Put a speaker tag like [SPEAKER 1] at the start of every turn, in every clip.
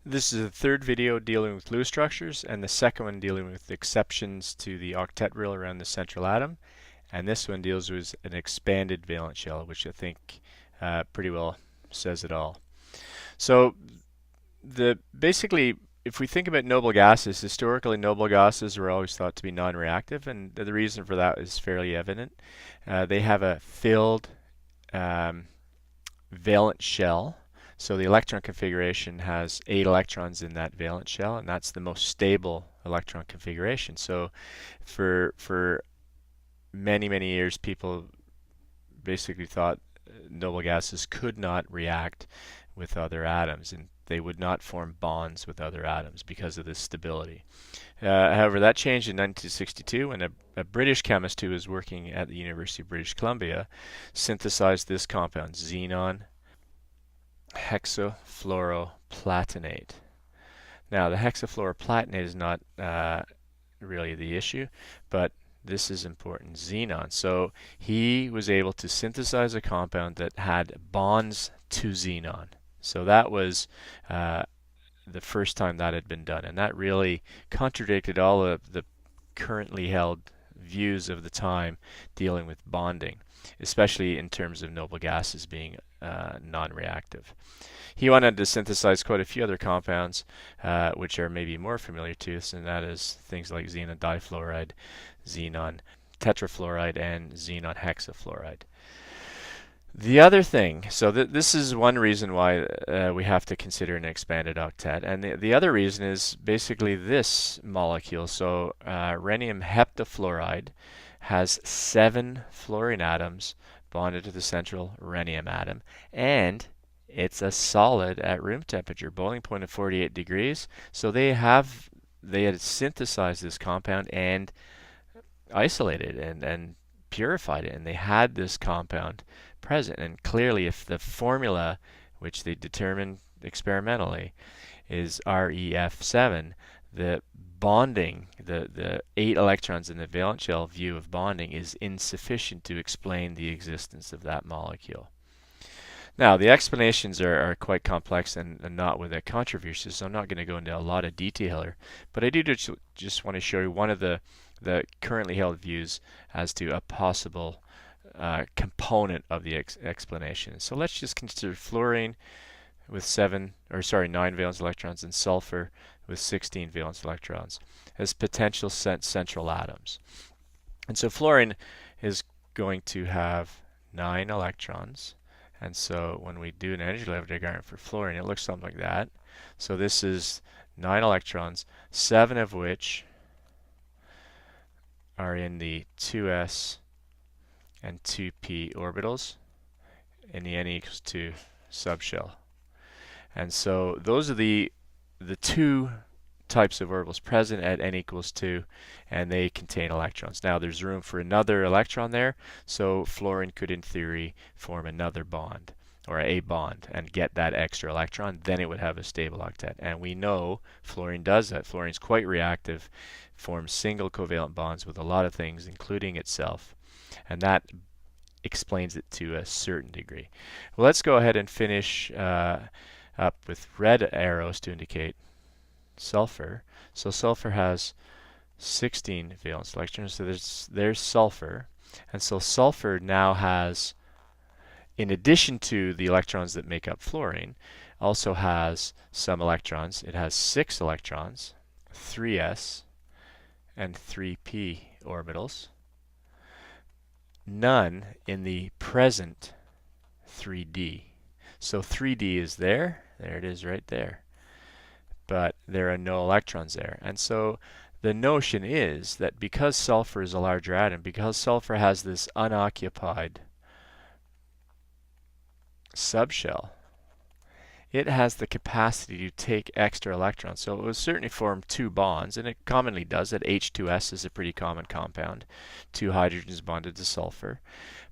[SPEAKER 1] This is the third video dealing with Lewis structures, and the second one dealing with exceptions to the octet rule around the central atom. And this one deals with an expanded valence shell, which I think pretty well says it all. So basically, if we think about noble gases, historically noble gases were always thought to be non-reactive, and the reason for that is fairly evident. They have a filled valence shell. So the electron configuration has 8 electrons in that valence shell, and that's the most stable electron configuration. So for many years, people basically thought noble gases could not react with other atoms, and they would not form bonds with other atoms because of this stability. However, that changed in 1962 when a British chemist who was working at the University of British Columbia synthesized this compound, xenon hexafluoroplatinate. Now, the hexafluoroplatinate is not really the issue, but this is important, xenon. So he was able to synthesize a compound that had bonds to xenon. So that was the first time that had been done, and that really contradicted all of the currently held views of the time dealing with bonding, especially in terms of noble gases being non-reactive. He wanted to synthesize quite a few other compounds, which are maybe more familiar to us, and that is things like xenon difluoride, xenon tetrafluoride, and xenon hexafluoride. The other thing, so this is one reason why we have to consider an expanded octet, and the other reason is basically this molecule. So rhenium heptafluoride has 7 fluorine atoms bonded to the central rhenium atom, and it's a solid at room temperature, boiling point of 48 degrees. So they had synthesized this compound and isolated and purified it, and they had this compound present. And clearly, if the formula, which they determined experimentally, is ReF7, the bonding, the 8 electrons in the valence shell view of bonding is insufficient to explain the existence of that molecule. Now, the explanations are quite complex and not without controversy, so I'm not going to go into a lot of detail here, but I do just want to show you one of the currently held views as to a possible component of the explanation. So let's just consider fluorine with 9 valence electrons and sulfur with 16 valence electrons as potential central atoms. And so fluorine is going to have 9 electrons. And so when we do an energy level diagram for fluorine, it looks something like that. So this is 9 electrons, 7 of which are in the 2s and 2p orbitals in the n equals 2 subshell. And so those are the two types of orbitals present at n equals 2, and they contain electrons. Now there's room for another electron there, so fluorine could in theory form another bond, or a bond, and get that extra electron. Then it would have a stable octet, and we know fluorine does that. Fluorine's quite reactive, forms single covalent bonds with a lot of things, including itself, and that explains it to a certain degree. Well, let's go ahead and finish up with red arrows to indicate sulfur. So sulfur has 16 valence electrons, so there's sulfur. And so sulfur now has, in addition to the electrons that make up fluorine, also has some electrons. It has 6 electrons, 3s and 3p orbitals. None in the present 3d. So 3d is there. There it is right there. But there are no electrons there. And so the notion is that because sulfur is a larger atom, because sulfur has this unoccupied subshell, it has the capacity to take extra electrons. So it will certainly form 2 bonds, and it commonly does. That H2S is a pretty common compound, 2 hydrogens bonded to sulfur.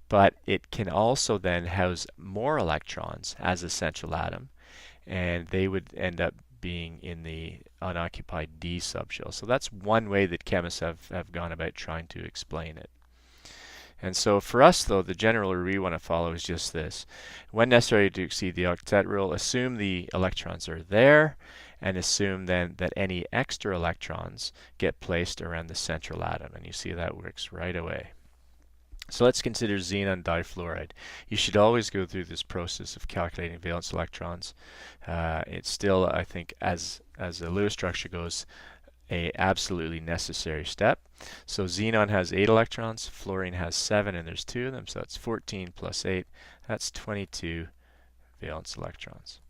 [SPEAKER 1] But it can also then house more electrons as a central atom, and they would end up being in the unoccupied D subshell. So that's one way that chemists have gone about trying to explain it. And so for us, though, the general rule we want to follow is just this. When necessary to exceed the octet rule, assume the electrons are there, and assume then that any extra electrons get placed around the central atom. And you see that works right away. So let's consider xenon difluoride. You should always go through this process of calculating valence electrons. It's still, I think, as the Lewis structure goes, a absolutely necessary step. So xenon has 8 electrons, fluorine has 7, and there's 2 of them, so that's 14 plus 8. That's 22 valence electrons.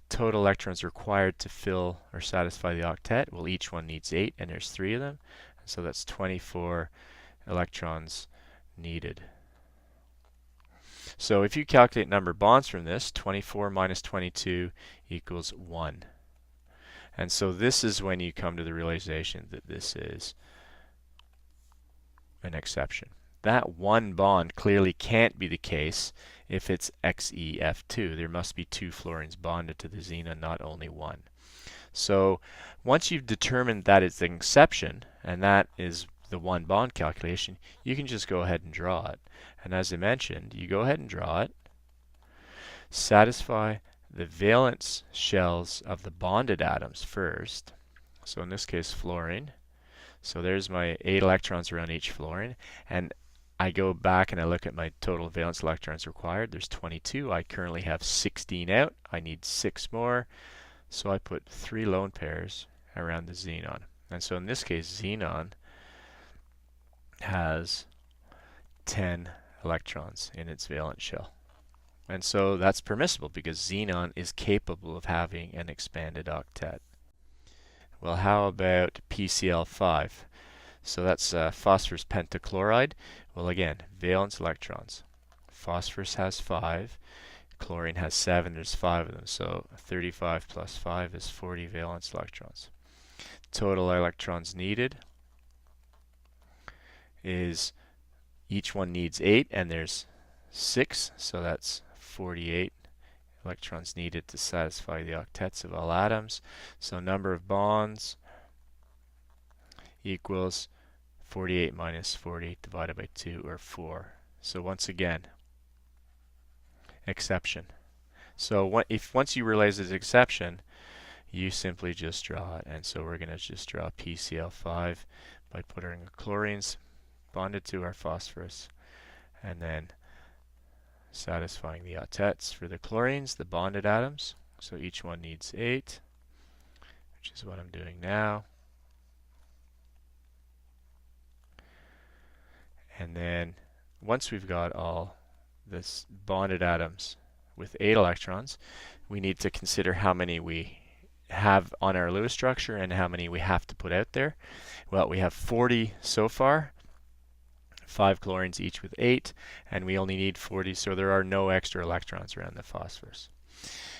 [SPEAKER 1] Total electrons required to fill or satisfy the octet, well, each one needs 8, and there's 3 of them, so that's 24 electrons needed. So if you calculate number of bonds from this, 24 minus 22 equals 1. And so this is when you come to the realization that this is an exception. That one bond clearly can't be the case if it's XeF2. There must be 2 fluorines bonded to the xenon, not only 1. So once you've determined that it's an exception, and that is the one bond calculation, you can just go ahead and draw it. And as I mentioned, you go ahead and draw it, satisfy the valence shells of the bonded atoms first. So in this case, fluorine. So there's my 8 electrons around each fluorine. And I go back and I look at my total valence electrons required. There's 22. I currently have 16 out. I need 6 more. So I put 3 lone pairs around the xenon. And so in this case, xenon has 10 electrons in its valence shell. And so that's permissible because xenon is capable of having an expanded octet. Well, how about PCl5? So that's phosphorus pentachloride. Well, again, valence electrons. Phosphorus has 5. Chlorine has 7. There's 5 of them. So 35 plus 5 is 40 valence electrons. Total electrons needed is each one needs 8, and there's 6. So that's 48 electrons needed to satisfy the octets of all atoms. So number of bonds equals 48 minus 48 divided by 2, or 4. So once again, exception. So once you realize this exception, you simply just draw it. And so we're going to just draw PCl5 by putting chlorines bonded to our phosphorus, and then satisfying the octets for the chlorines, the bonded atoms. So each one needs 8, which is what I'm doing now. And then once we've got all this bonded atoms with 8 electrons, we need to consider how many we have on our Lewis structure and how many we have to put out there. Well, we have 40 so far. 5 chlorines each with 8, and we only need 40, so there are no extra electrons around the phosphorus.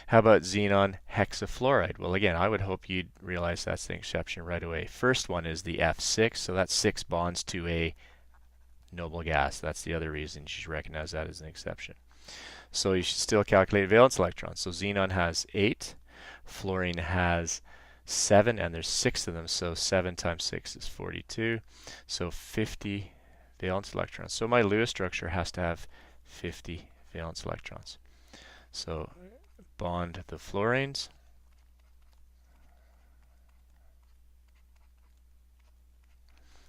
[SPEAKER 1] How about xenon hexafluoride? Well, again, I would hope you'd realize that's the exception right away. First one is the F6, so that's 6 bonds to a noble gas. That's the other reason you should recognize that as an exception. So you should still calculate valence electrons. So xenon has 8, fluorine has 7, and there's 6 of them, so 7 times 6 is 42, so 50 valence electrons. So my Lewis structure has to have 50 valence electrons. So bond the fluorines.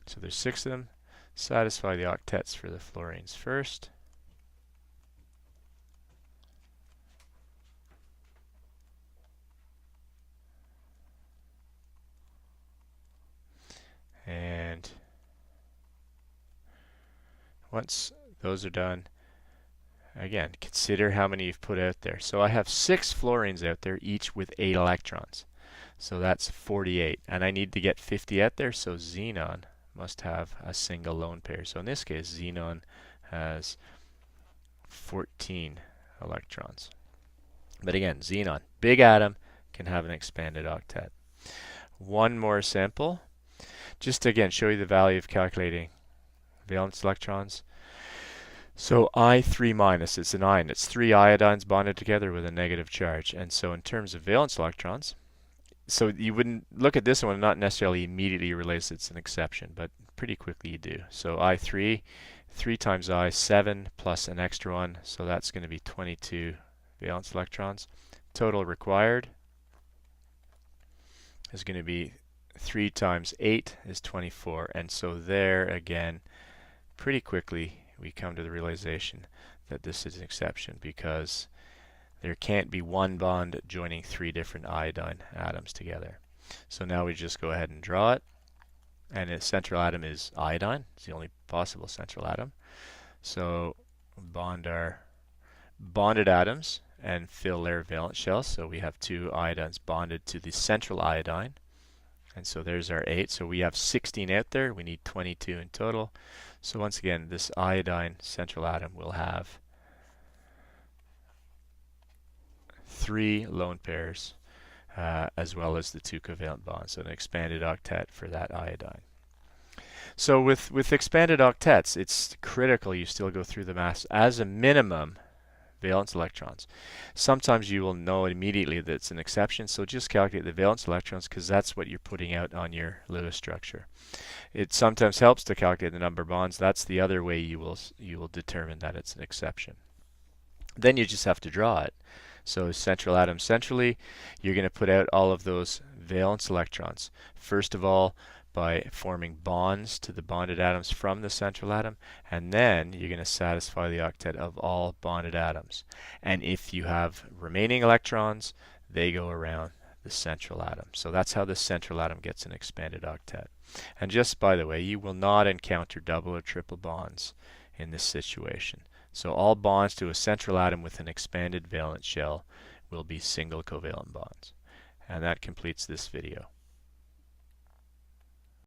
[SPEAKER 1] So there's 6 of them. Satisfy the octets for the fluorines first. And once those are done, again, consider how many you've put out there. So I have 6 fluorines out there, each with 8 electrons. So that's 48. And I need to get 50 out there, so xenon must have a single lone pair. So in this case, xenon has 14 electrons. But again, xenon, big atom, can have an expanded octet. One more sample, just to again show you the value of calculating valence electrons. So I3 minus, it's an ion. It's 3 iodines bonded together with a negative charge. And so in terms of valence electrons, so you wouldn't look at this one and not necessarily immediately realize it's an exception, but pretty quickly you do. So I3, 3 times I, 7 plus an extra one, so that's going to be 22 valence electrons. Total required is going to be 3 times 8 is 24. And so there, again, pretty quickly we come to the realization that this is an exception, because there can't be one bond joining 3 different iodine atoms together. So now we just go ahead and draw it. And its central atom is iodine. It's the only possible central atom. So bond our bonded atoms and fill their valence shells. So we have 2 iodines bonded to the central iodine. And so there's our 8. So we have 16 out there. We need 22 in total. So once again, this iodine central atom will have 3 lone pairs, as well as the 2 covalent bonds. So an expanded octet for that iodine. So with expanded octets, it's critical you still go through the mass as a minimum valence electrons. Sometimes you will know immediately that it's an exception, so just calculate the valence electrons, because that's what you're putting out on your Lewis structure. It sometimes helps to calculate the number of bonds. That's the other way you will determine that it's an exception. Then you just have to draw it. So central atom centrally, you're going to put out all of those valence electrons. First of all, by forming bonds to the bonded atoms from the central atom, and then you're going to satisfy the octet of all bonded atoms. And if you have remaining electrons, they go around the central atom. So that's how the central atom gets an expanded octet. And just by the way, you will not encounter double or triple bonds in this situation. So all bonds to a central atom with an expanded valence shell will be single covalent bonds. And that completes this video.